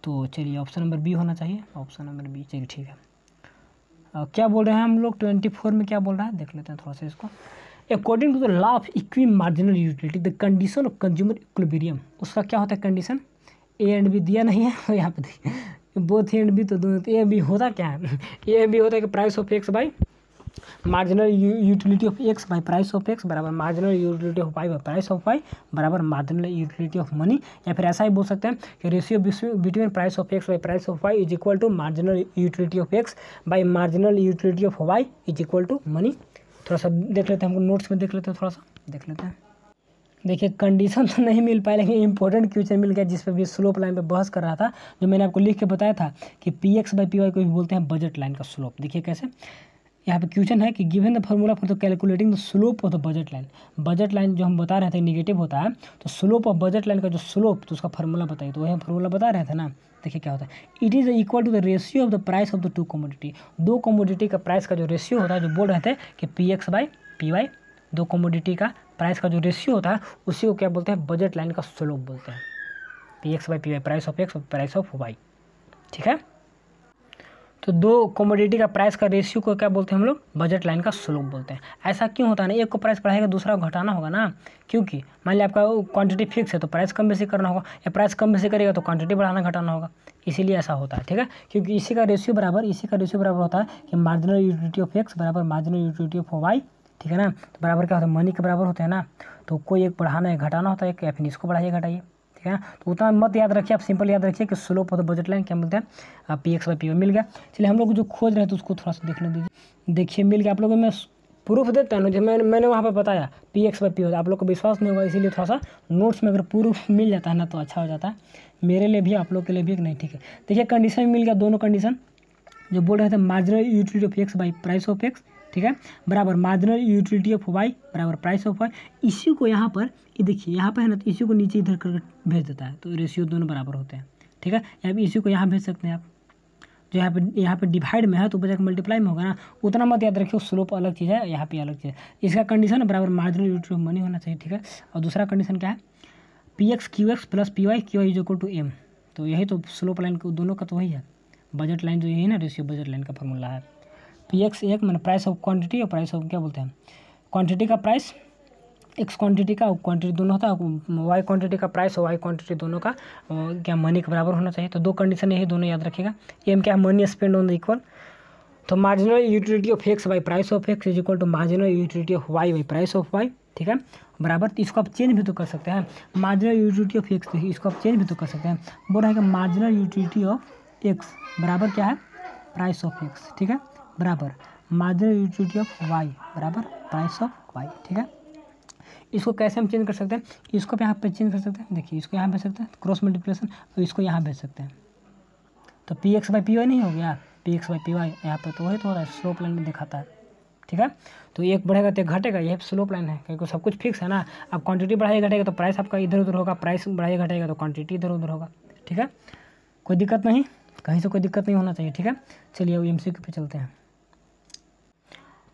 तो चलिए ऑप्शन नंबर बी होना चाहिए, ऑप्शन नंबर बी, चलिए ठीक है। क्या बोल रहे हैं हम लोग 24 में, क्या बोल रहा है, देख लेते हैं थोड़ा सा इसको। According to the law of equi marginal utility the condition of consumer equilibrium, उसका क्या होता है कंडीशन, ए एंड बी दिया नहीं है यहाँ पे देखिए, बोथ ए एंड बी, तो दोनों, ए बी होता क्या है, ए बी होता है कि price of X by marginal utility of X by price of X बराबर marginal utility of Y by price of Y बराबर मार्जिनल यूटिलिटी ऑफ मनी, या फिर ऐसा ही बोल सकते हैं कि ratio between price of X by price of Y is equal to marginal utility of X by marginal utility of Y is equal to money. थोड़ा सा देख लेते हैं, हमको नोट्स में देख लेते हैं, थोड़ा सा देख लेते हैं। देखिए कंडीशन तो नहीं मिल पाया, लेकिन इंपॉर्टेंट क्वेश्चन मिल गया, जिस पर भी स्लोप लाइन पे बहस कर रहा था, जो मैंने आपको लिख के बताया था कि P X by P Y को भी बोलते हैं बजट लाइन का स्लोप। देखिए कैसे, यहाँ पे क्वेश्चन है कि given the formula for the calculating the slope of the budget line, budget line जो हम बता रहे थे निगेटिव होता है, तो स्लोप ऑफ बजट लाइन का जो स्लोप, तो उसका फार्मूला बताइए, तो वही हम फार्मूला बता रहे थे ना। देखिए क्या होता है, it is equal to the ratio of the price of the two commodity, दो कमोडिटी का प्राइस का जो रेशियो होता है, जो बोल रहे थे कि P X by P Y, दो कमोडिटी का प्राइस का जो रेशियो होता है उसी को क्या बोलते हैं, बजट लाइन का स्लोप बोलते हैं, P X by P Y, price of X price of Y, ठीक है। तो दो कमोडिटी का प्राइस का रेशियो को क्या बोलते हैं हम लोग, बजट लाइन का स्लोप बोलते हैं। ऐसा क्यों होता है ना, एक को प्राइस बढ़ाएगा दूसरा को घटाना होगा ना, क्योंकि मान लिया आपका क्वांटिटी फिक्स है तो प्राइस कम बेसी करना होगा, या प्राइस कम बेसी करेगा तो क्वांटिटी बढ़ाना घटाना होगा, इसीलिए ऐसा होता है, ठीक है। क्योंकि इसी का रेशियो बराबर होता है कि मार्जिनल यूटिलिटी ऑफ एक्स बराबर मार्जिनल यूटिलिटी ऑफ वाई, ठीक है ना, तो बराबर क्या होता है, मनी के बराबर होते हैं ना, तो कोई एक बढ़ाना है घटाना होता है, या फिर इसको बढ़ाइए घटाइए, ठीक है ना। तो उतना मत याद रखिए, आप सिंपल याद रखिए कि slope of the budget line क्या बोलते हैं, P X by P Y मिल गया। चलिए हम लोग जो खोज रहे थे उसको थोड़ा सा देखने दीजिए। देखिए मिल गया, आप लोगों में प्रूफ देता है ना, जो मैंने वहाँ पर बताया P X by P Y, आप लोग को विश्वास नहीं होगा, इसीलिए थोड़ा सा नोट्स में अगर प्रूफ मिल जाता है ना तो अच्छा हो जाता है, मेरे लिए भी आप लोग के लिए भी नहीं, ठीक है। देखिए कंडीशन मिल गया, दोनों कंडीशन जो बोल रहे थे, marginal utility of X by price of x, ठीक है, बराबर मार्जिनल यूटिलिटी ऑफ वाई बराबर प्राइस ऑफ वाई, इसी को यहाँ पर ये देखिए यहाँ पर है ना, तो इसी को नीचे इधर करके भेज देता है, तो रेशियो दोनों बराबर होते हैं, ठीक है। यहाँ इसी को यहाँ भेज सकते हैं आप, जो यहाँ पे डिवाइड में है तो बजाय मल्टीप्लाई में होगा ना, उतना मत याद रखिए, स्लोप अलग चीज़ है, यहाँ पे अलग चीज़ है। इसका कंडीशन बराबर मार्जिनल यूटिलिटी ऑफ मनी होना चाहिए, ठीक है। और दूसरा कंडीशन क्या है, P X Q X plus P Y Q Y is equal to M, तो यही तो स्लोप लाइन को दोनों का तो वही है, बजट लाइन जो यही ना, रेशियो बजट लाइन का फॉर्मूला है। पी एक्स एक मैंने प्राइस ऑफ क्वांटिटी और प्राइस ऑफ क्या बोलते हैं, क्वांटिटी का प्राइस, एक्स क्वांटिटी का क्वांटिटी दोनों होता है, वाई क्वांटिटी का प्राइस और वाई क्वांटिटी दोनों का क्या मनी के बराबर होना चाहिए। तो दो कंडीशन यही दोनों याद रखिएगा। एम क्या है, money spend on the equal, तो marginal utility of X by price of X is equal to marginal utility of Y by price of Y, ठीक है, बराबर। तो इसको आप चेंज भी तो कर सकते हैं, मार्जिनल यूटिलिटी ऑफ एक्स, इसको आप चेंज भी तो कर सकते हैं। बोल रहा है कि मार्जिनल यूटिलिटी ऑफ एक्स बराबर क्या है, प्राइस ऑफ एक्स, ठीक है, बराबर मार्जिनल यूटिलिटी ऑफ वाई बराबर प्राइस ऑफ वाई, ठीक है। इसको कैसे हम चेंज कर सकते हैं, इसको यहाँ पे चेंज कर सकते हैं, देखिए इसको यहाँ भेज सकते हैं क्रॉस मल्टीप्लिकेशन, और इसको यहाँ भेज सकते हैं, तो P X by P Y नहीं हो गया, P X by P Y यहाँ पे तो वही तो हो रहा है, स्लोप लाइन में दिखाता है, ठीक है। तो एक बढ़ेगा तो एक घटेगा, यह स्लोप लाइन है, क्योंकि सब कुछ फिक्स है ना। अब क्वांटिटी बढ़ाई घटेगा तो प्राइस आपका इधर उधर होगा, प्राइस बढ़ाई घटेगा तो क्वांटिटी इधर उधर होगा, ठीक है। कोई दिक्कत नहीं, कहीं से कोई दिक्कत नहीं होना चाहिए, ठीक है। चलिए अब एमसीक्यू पे चलते हैं।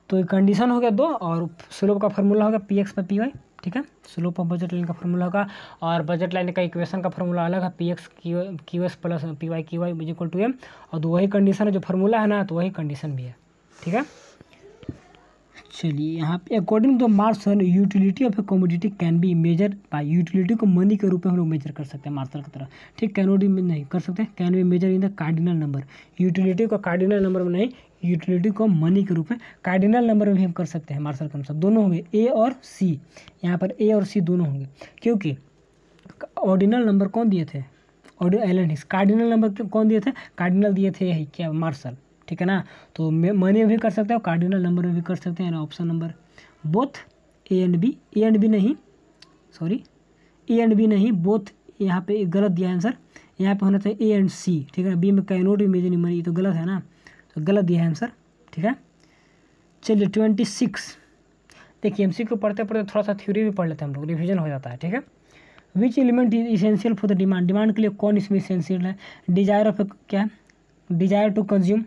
तो ये कंडीशन हो गया दो, और स्लोप का फार्मूला हो गया P X by P Y, ठीक है। स्लोप ऑफ बजट लाइन का फॉर्मूला होगा और बजट लाइन का इक्वेशन का फॉर्मूला अलग है, P X Q S plus P Y Q Y is equal to M, और वही कंडीशन है जो फॉर्मूला है ना, तो वही कंडीशन भी है, ठीक है। चलिए यहाँ पे according to Marshall utility of a commodity can be measure by, utility को मनी के रूप में हम लोग मेजर कर सकते हैं मार्शल की तरह, ठीक। कैनोडी में नहीं कर सकते, can be measure in the cardinal number, utility को कार्डिनल नंबर में नहीं, यूटिलिटी को मनी के रूप में कार्डिनल नंबर में भी हम कर सकते हैं मार्शल के अनुसार। दोनों होंगे ए और सी, यहाँ पर ए और सी दोनों होंगे, क्योंकि ऑर्डिनल नंबर कौन दिए थे, एलन हिक्स। कार्डिनल नंबर कौन दिए थे, कार्डिनल दिए थे क्या, मार्शल, ठीक है ना। तो मनी में भी कर सकते हैं और कार्डिनल नंबर में भी कर सकते हैं। Option number both A and B, A and B नहीं, सॉरी ए एंड बी नहीं, बोथ यहाँ पे गलत दिया आंसर, यहाँ पे होना चाहिए ए एंड सी, ठीक है। बी में कैनोट इमेजिन मनी, तो गलत है ना, तो गलत दिया है आंसर, ठीक है। चलिए 26, देखिए एमसीक्यू पढ़ते पढ़ते थोड़ा सा थ्योरी भी पढ़ लेते हैं हम लोग, रिविजन हो जाता है, ठीक है। Which element is essential for the demand, demand के लिए कौन इसमें इसेंशियल है, डिजायर ऑफ क्या है, डिजायर टू कंज्यूम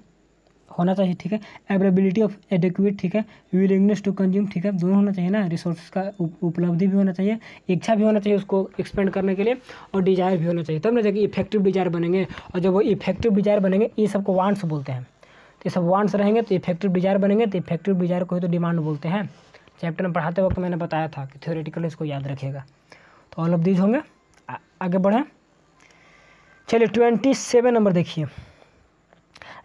होना चाहिए, ठीक है। अवेलेबिलिटी ऑफ एडिक्वेट, ठीक है। विलिंगनेस टू कंज्यूम, ठीक है, दोनों होना चाहिए ना। रिसोर्स का उपलब्धि भी होना चाहिए, इच्छा भी होना चाहिए उसको एक्सपेंड करने के लिए, और डिजायर भी होना चाहिए, तब ना जाके इफेक्टिव डिजायर बनेंगे। और जब वो इफेक्टिव डिजायर बनेंगे, ये सबको वांट्स बोलते हैं, तो ये सब वांट्स रहेंगे तो इफेक्टिव डिजायर बनेंगे, तो इफेक्टिव डिजायर को ही तो डिमांड बोलते हैं। चैप्टर में पढ़ाते वक्त मैंने बताया था कि थ्योरेटिकली इसको याद रखिएगा। तो ऑल ऑफ दीज होंगे। आगे बढ़ें, चलिए 27 नंबर देखिए।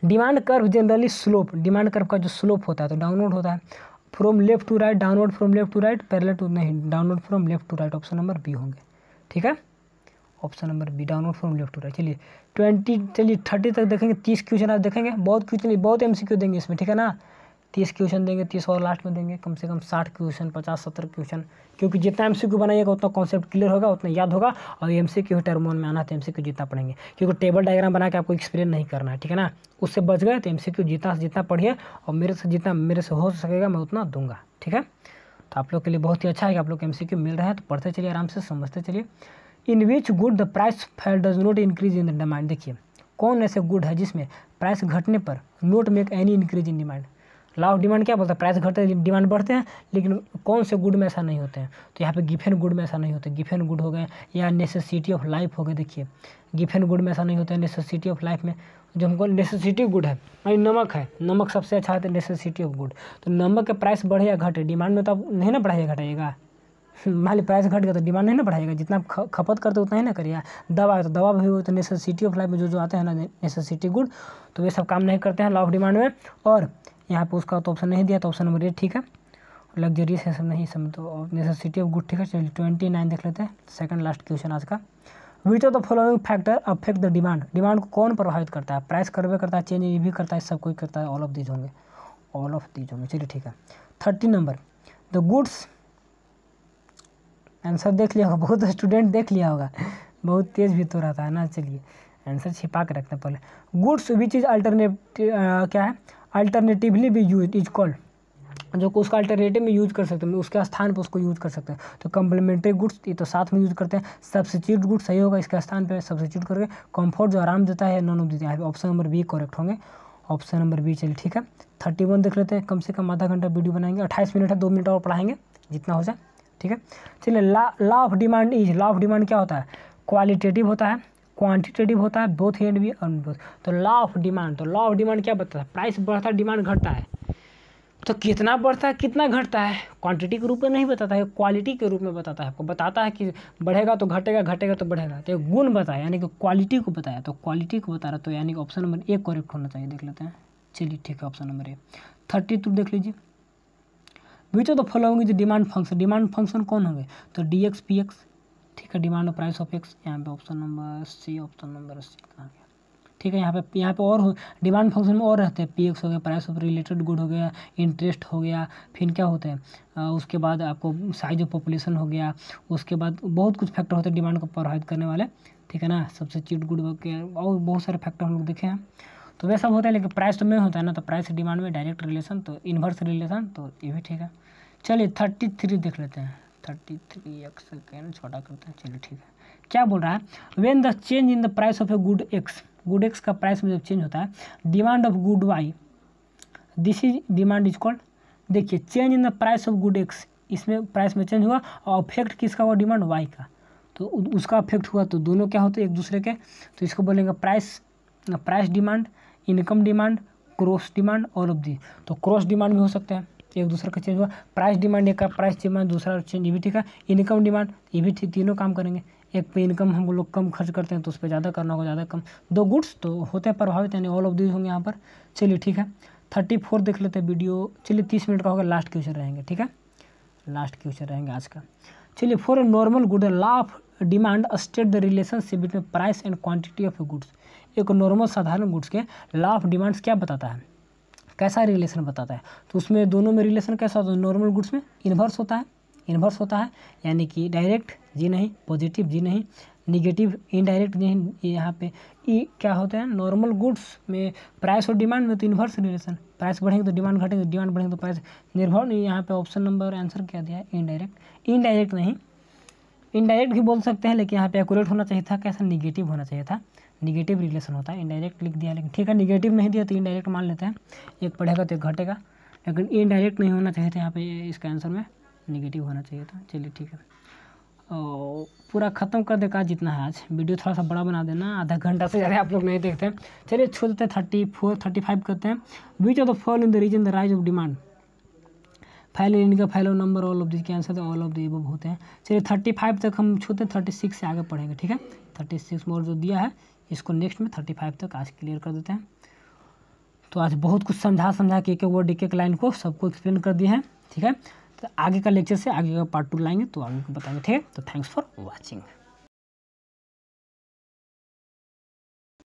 Demand curve generally slope, demand curve का जो स्लोप होता है तो डाउनवर्ड होता है, from left to right, downward from left to right, parallel to नहीं, downward from left to right, option number B होंगे, ठीक है। Option number B, downward from left to right. चलिए 30 तक देखेंगे, 30 क्वेश्चन आप देखेंगे, बहुत क्वेश्चन, बहुत एमसीक्यू देंगे इसमें, ठीक है ना। 30 क्वेश्चन देंगे, 30 और लास्ट में देंगे, कम से कम 60 क्वेश्चन, 50-70 क्वेश्चन, क्योंकि जितना एमसीक्यू बनाइएगा उतना कॉन्सेप्ट क्लियर होगा, उतना याद होगा। और एमसीक्यू टर्म में आना तो एमसीक्यू जितना पढ़ेंगे, क्योंकि टेबल डायग्राम बना के आपको एक्सप्लेन नहीं करना है, ठीक है ना। उससे बच गए तो एमसीक्यू जितना पढ़िए, और मेरे से हो सकेगा मैं उतना दूंगा, ठीक है। तो आप लोग के लिए बहुत ही अच्छा है कि आप लोग एमसीक्यू मिल रहे हैं, तो पढ़ते चलिए, आराम से समझते चलिए। इन विच गुड द प्राइस फैल does not increase in the demand, देखिए कौन ऐसे गुड है जिसमें प्राइस घटने पर note make any increase in demand. Law of demand क्या बोलता है, प्राइस घटते हैं डिमांड बढ़ते हैं, लेकिन कौन से गुड में ऐसा नहीं होते हैं। तो यहाँ पे गिफेन गुड में ऐसा नहीं होते, गिफेन गुड हो गए या नेसेसिटी ऑफ लाइफ हो गए। देखिए गिफेन गुड में ऐसा नहीं होता है, नेसेसिटी ऑफ लाइफ में जो हमको नेसेसिटी गुड है, नमक है, नमक सबसे अच्छा है, तो नेसेसिटी ऑफ गुड। तो नमक के प्राइस बढ़े या घटे, डिमांड में तो आप नहीं ना बढ़ाइएगा घटाइएगा, मान ली प्राइस घट गया तो डिमांड नहीं ना बढ़ाएगा, जितना खपत करते उतना ही ना करिए। दवा है तो दवा भी हो, तो नेसेसिटी ऑफ लाइफ में जो आते हैं ना नेसेसिटी गुड, तो वे सब काम नहीं करते हैं लॉ ऑफ डिमांड में। और यहाँ पे उसका तो ऑप्शन नहीं दिया, तो ऑप्शन नंबर ए ठीक है। लग्जरीज है सब नहीं, सब तो नेसेसिटी ऑफ गुड, ठीक है। चलिए 29 देख लेते हैं, सेकंड लास्ट क्वेश्चन आज का। विच of the following factor affect the demand, demand को कौन प्रभावित करता है, प्राइस करवे करता है, चेंज ये भी करता है, सब कोई करता है, ऑल ऑफ दीज होंगे, ऑल ऑफ दीज होंगे। चलिए ठीक है। 30 नंबर, द गुड्स, आंसर देख लिया होगा, बहुत स्टूडेंट देख लिया होगा, बहुत तेज भी तो रहता है ना। चलिए आंसर छिपा के रखते हैं पहले। गुड्स विच इज अल्टरनेटिव क्या है, अल्टरनेटिवली भी यूज इज कॉल्ड, जो को उसका अल्टरनेटिव में यूज कर सकते हैं, उसके स्थान पर उसको यूज कर सकते हैं। तो कम्प्लीमेंट्री गुड्स ये तो साथ में यूज करते हैं। सब्स्टिट्यूट गुड्स सही होगा, इसके स्थान पे सब्स्टिट्यूट करके। कंफर्ट जो आराम देता है, नॉन ऑफ देता है, ऑप्शन नंबर बी करेक्ट होंगे, ऑप्शन नंबर बी। चलिए ठीक है। 31 देख लेते हैं, कम से कम आधा घंटा वीडियो बनाएंगे, 28 मिनट है, 2 मिनट और पढ़ाएंगे जितना हो जाए, ठीक है। चलिए law of demand is, law of demand क्या होता है, क्वालिटेटिव होता है, क्वांटिटेटिव होता है, बोथ एंड भी और बोथ। तो लॉ ऑफ डिमांड, तो लॉ ऑफ डिमांड क्या बताता है, प्राइस बढ़ता है डिमांड घटता है, तो कितना बढ़ता है कितना घटता है, क्वांटिटी के रूप में नहीं बताता है, क्वालिटी के रूप में बताता है। आपको बताता है कि बढ़ेगा तो घटेगा, घटेगा तो बढ़ेगा, तो गुण बताया यानी कि क्वालिटी को बताया, तो क्वालिटी को बता रहा, तो यानी कि ऑप्शन नंबर ए करेक्ट होना चाहिए। देख लेते हैं, चलिए ठीक है, ऑप्शन नंबर ए। 32 देख लीजिए। विच of the following is demand function, demand function कौन होंगे, तो डी एक्स पी एक्स, ठीक है, डिमांड प्राइस ऑफ एक्स, यहाँ पे option number C, option number C कहाँ गया, ठीक है। यहाँ पे और डिमांड फंक्शन में और रहते हैं, पी एक्स हो गया, प्राइस ऑफ रिलेटेड गुड हो गया, इंटरेस्ट हो गया, फिर क्या होते हैं उसके बाद आपको साइज ऑफ पॉपुलेशन हो गया, उसके बाद बहुत कुछ फैक्टर होते हैं डिमांड को प्रभावित करने वाले, ठीक है ना, सब्स्टिट्यूट गुड हो गया, और बहुत सारे फैक्टर हम लोग देखे हैं। तो वैसा होता है, लेकिन प्राइस तो में होता है ना, तो प्राइस डिमांड में डायरेक्ट रिलेशन, तो इन्वर्स रिलेशन, तो ये भी ठीक है। चलिए 33 देख लेते हैं, 33 एक सेकेंड छोटा करते हैं, चलिए ठीक है। क्या बोल रहा है, when the change in the price of a good X, good X का प्राइस में जब चेंज होता है, demand of good Y, this is demand is called, देखिए change in the price of good X इसमें प्राइस में change हुआ और अफेक्ट किसका हुआ, डिमांड वाई का, तो उसका अफेक्ट हुआ, तो दोनों क्या होते हैं एक दूसरे के, तो इसको बोलेंगे price demand, income demand, cross demand, all of the. तो क्रॉस डिमांड भी हो सकते हैं, एक दूसरे का चेंज हुआ, प्राइस डिमांड एक का प्राइस डिमांड दूसरा चेंज, ये भी ठीक है। इनकम डिमांड ये भी ठीक, तीनों काम करेंगे। एक पे इनकम हम लोग कम खर्च करते हैं तो उस पर ज़्यादा करना होगा, ज़्यादा कम, दो गुड्स तो होते हैं प्रभावित, यानी ऑल ऑफ दीज होंगे यहाँ पर। चलिए ठीक है, 34 देख लेते हैं वीडियो। चलिए 30 मिनट का होगा, लास्ट क्वेश्चन रहेंगे, ठीक है, लास्ट क्वेश्चन रहेंगे आज का। चलिए, for a normal good law of demand state the relationship between price and quantity of A goods. एक नॉर्मल साधारण गुड्स के लॉ ऑफ डिमांड्स क्या बताता है, कैसा रिलेशन बताता है, तो उसमें दोनों में रिलेशन कैसा होता है, नॉर्मल गुड्स में इन्वर्स होता है, यानी कि डायरेक्ट जी नहीं, पॉजिटिव जी नहीं, निगेटिव इनडायरेक्ट नहीं, यहाँ पे ई क्या होता है, नॉर्मल गुड्स में प्राइस और डिमांड में तो इन्वर्स रिलेशन, प्राइस बढ़ेंगे तो डिमांड घटेंगे, डिमांड बढ़ेंगे तो प्राइस निर्भर नहीं। यहाँ पे ऑप्शन नंबर आंसर क्या दिया है, इनडायरेक्ट नहीं, इनडायरेक्ट भी बोल सकते हैं, लेकिन यहाँ पे एक्यूरेट होना चाहिए था, कैसा, निगेटिव होना चाहिए था, निगेटिव रिलेशन होता है, इनडायरेक्ट लिख दिया, लेकिन ठीक है, निगेटिव नहीं दिया तो इनडायरेक्ट मान लेते हैं, एक बढ़ेगा तो एक घटेगा, लेकिन इनडायरेक्ट नहीं होना चाहिए था, यहाँ पे इसका आंसर में निगेटिव होना चाहिए था। चलिए ठीक है, और पूरा ख़त्म कर देगा जितना है आज, वीडियो थोड़ा सा बड़ा बना देना, आधा घंटा से ज़्यादा आप लोग नहीं देखते हैं। चलिए छोड़ देते हैं, 34 35 करते हैं। Which of the fall in the reason the rise of demand, file इनका file number, all of this के answer all of the above होते हैं। चलिए 35 तक हम छूते हैं, 36 से आगे पढ़ेंगे, ठीक है, 36 मोर जो दिया है इसको नेक्स्ट में 35 तक आज क्लियर कर देते हैं। तो आज बहुत कुछ समझा के एक वर्ड एक लाइन को सबको एक्सप्लेन कर दिए हैं, ठीक है। तो आगे का लेक्चर से आगे का पार्ट 2 लाएंगे, तो आगे को बताएंगे, ठीक है। तो थैंक्स फॉर वॉचिंग।